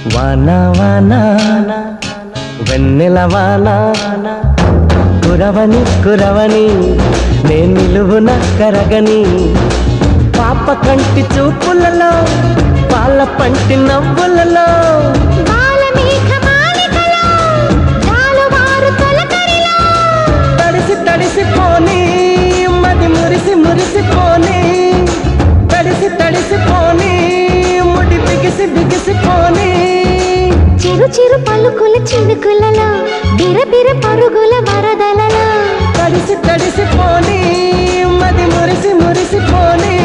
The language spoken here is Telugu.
వానా వానా వెన్నెల వానా కురవని కురవని నే నిలువున కరగని పాప కంటి చూపులలో పాల పంటి నవ్వులలో తడిసి తడిసిపోని మది మురిసి మురిసిపోని తడిసి తడిసిపోని ముడి బిగిసి బిగిసిపోని చిరు చిరు పలుకుల చినుకులలో బిరబిర పరుగుల వరదలలో తడిసి తడిసిపోని మది మురిసి మురిసిపోని